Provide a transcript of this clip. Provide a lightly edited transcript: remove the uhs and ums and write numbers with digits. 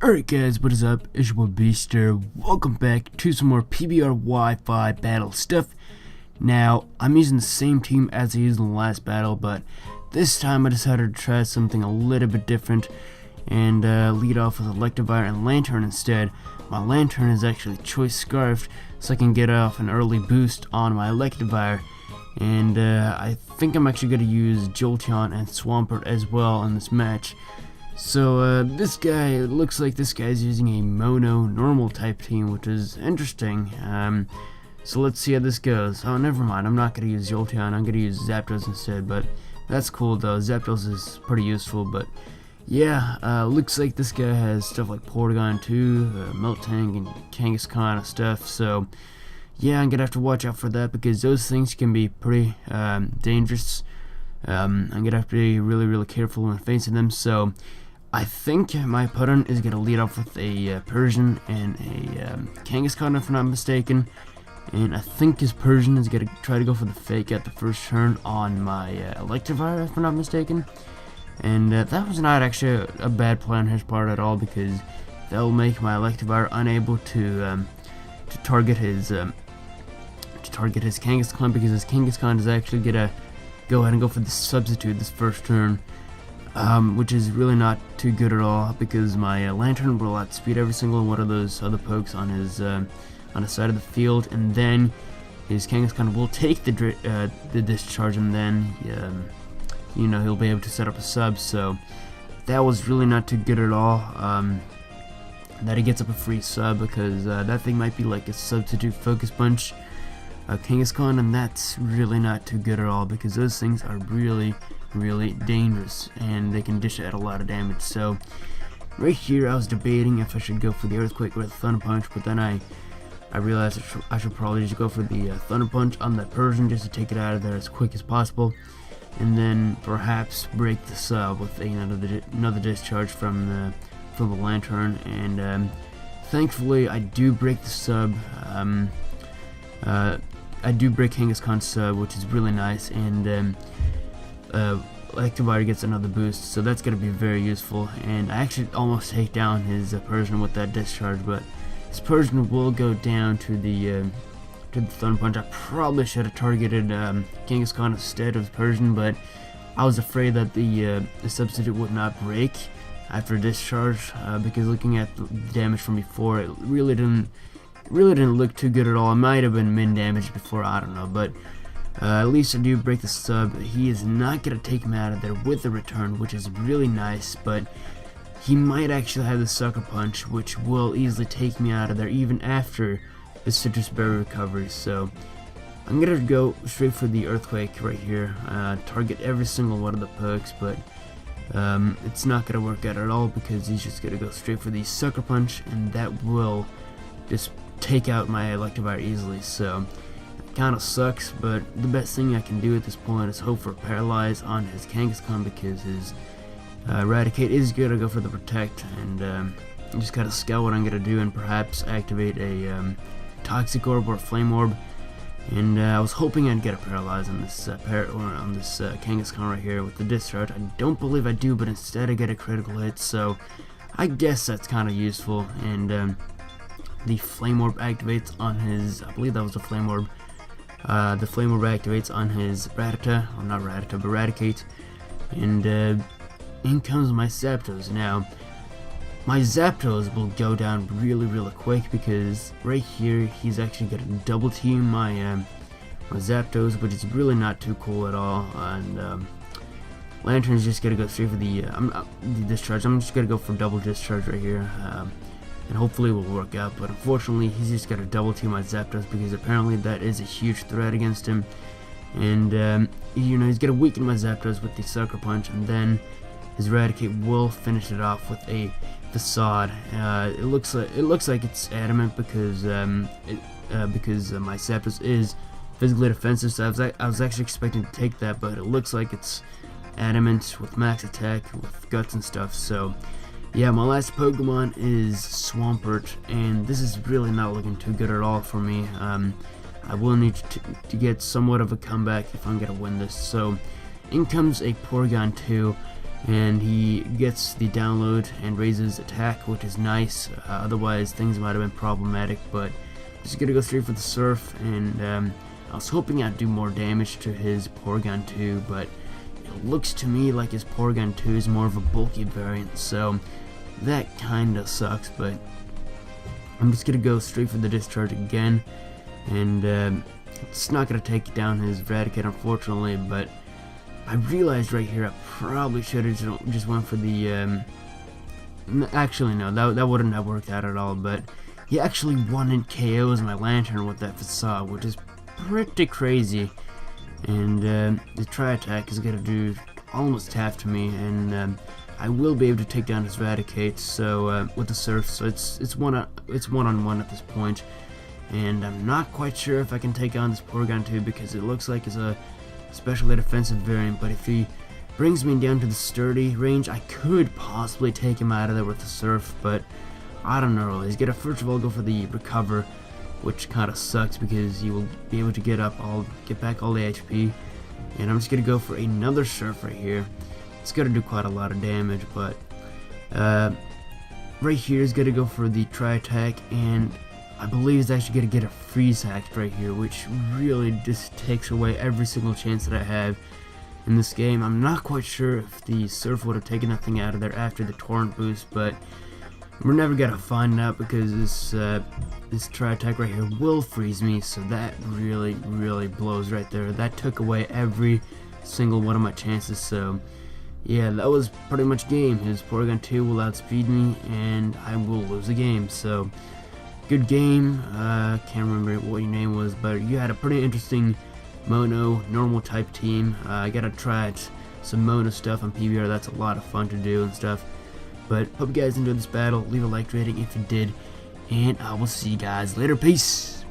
Alright guys, what is up? It's your boy Beast here. Welcome back to some more PBR Wi-Fi battle stuff. Now, I'm using the same team as I used in the last battle, but this time I decided to try something a little bit different and lead off with Electivire and Lantern instead. My Lantern is actually Choice Scarfed, so I can get off an early boost on my Electivire. And I think I'm actually going to use Jolteon and Swampert as well in this match. So this guy, it looks like this guy's using a mono normal type team, which is interesting. So let's see how this goes. Oh, never mind, I'm not going to use Jolteon, I'm going to use Zapdos instead, but that's cool though. Zapdos is pretty useful, but yeah, looks like this guy has stuff like Porygon 2, Miltank, and Kangaskhan and stuff, so yeah, I'm going to have to watch out for that because those things can be pretty dangerous. I'm going to have to be really careful when facing them, so I think my opponent is going to lead off with a Persian and a Kangaskhan if I'm not mistaken, and I think his Persian is going to try to go for the fake at the first turn on my Electivire if I'm not mistaken, and that was not actually a bad play on his part at all because that will make my Electivire unable to target his Kangaskhan because his Kangaskhan is actually going to go ahead and go for the substitute this first turn. Which is really not too good at all because my Lantern will outspeed every single one of those other pokes on his side of the field, and then his Kangaskhan will take the discharge, and then you know, he'll be able to set up a sub. So that was really not too good at all. That he gets up a free sub because that thing might be like a substitute Focus Punch Kangaskhan, and that's really not too good at all because those things are really dangerous and they can dish out a lot of damage. So right here I was debating if I should go for the Earthquake or the Thunder Punch, but then I realized I should probably just go for the Thunder Punch on the Persian just to take it out of there as quick as possible, and then perhaps break the sub with another discharge from the Lantern. And thankfully I do break the sub. I do break Kangaskhan's sub, which is really nice, and Electivire gets another boost, so that's going to be very useful. And I actually almost take down his Persian with that discharge, but his Persian will go down to the Thunder Punch. I probably should have targeted Kangaskhan instead of Persian, but I was afraid that the substitute would not break after discharge because looking at the damage from before, it really didn't look too good at all. It might have been min damage before, I don't know, but at least I do break the sub. He is not going to take him out of there with the return, which is really nice, but he might actually have the Sucker Punch, which will easily take me out of there even after the Citrus Berry recovery. So I'm going to go straight for the Earthquake right here, target every single one of the pokes, but it's not going to work out at all because he's just going to go straight for the Sucker Punch, and that will just take out my Electivire easily. So it kind of sucks, but the best thing I can do at this point is hope for Paralyze on his Kangaskhan because his Eradicate is going to go for the Protect, and just gotta scout what I'm going to do and perhaps activate a Toxic Orb or Flame Orb. And I was hoping I'd get a Paralyze on this Kangaskhan right here with the discharge. I don't believe I do, but instead I get a critical hit, so I guess that's kind of useful. And the Flame Orb activates on his, I believe that was the Flame Orb. The Flame Orb activates on his Rattata, or not Rattata, but Eradicate. And in comes my Zapdos. Now, my Zapdos will go down really quick because right here he's actually going to double team my Zapdos, which is really not too cool at all. And Lantern's just going to go straight for the discharge. I'm just going to go for double discharge right here. And hopefully it will work out, but unfortunately he's just got to double team my Zapdos because apparently that is a huge threat against him. And you know, he's gonna weaken my Zapdos with the Sucker Punch, and then his Eradicate will finish it off with a Facade. It looks like it's adamant because my Zapdos is physically defensive, so I was actually expecting to take that, but it looks like it's adamant with max attack with guts and stuff. So yeah, my last Pokemon is Swampert, and this is really not looking too good at all for me. I will need to get somewhat of a comeback if I'm going to win this. So in comes a Porygon 2, and he gets the download and raises attack, which is nice. Otherwise things might have been problematic, but just gonna go straight for the surf, and I was hoping I'd do more damage to his Porygon 2, but it looks to me like his Porygon 2 is more of a bulky variant, so that kinda sucks. But I'm just gonna go straight for the discharge again, and it's not gonna take down his Eradicate, unfortunately. But I realized right here I probably should have just went for the actually no, that wouldn't have worked out at all. But he actually one-hit KOs my Lantern with that facade, which is pretty crazy. And the Tri-Attack is gonna do almost half to me, and I will be able to take down his Eradicate, so with the Surf. So it's one-on-one at this point, and I'm not quite sure if I can take on this Porygon 2 because it looks like it's a especially defensive variant. But if he brings me down to the sturdy range, I could possibly take him out of there with the Surf, but I don't know. He's gonna first of all go for the Recover, which kind of sucks because he will be able to get back all the HP. And I'm just gonna go for another Surf right here. It's gonna do quite a lot of damage, but right here is gonna go for the Tri-Attack, and I believe he's actually gonna get a Freeze Hack right here, which really just takes away every single chance that I have in this game. I'm not quite sure if the Surf would have taken that thing out of there after the Torrent boost, but we're never gonna find out because this Tri-Attack right here will freeze me, so that really blows right there. That took away every single one of my chances. So yeah, that was pretty much game. His Porygon 2 will outspeed me, and I will lose the game. So good game. Can't remember what your name was, but you had a pretty interesting Mono normal type team. I gotta try some Mono stuff on PBR. That's a lot of fun to do and stuff. But hope you guys enjoyed this battle. Leave a like rating if you did, and I will see you guys later. Peace.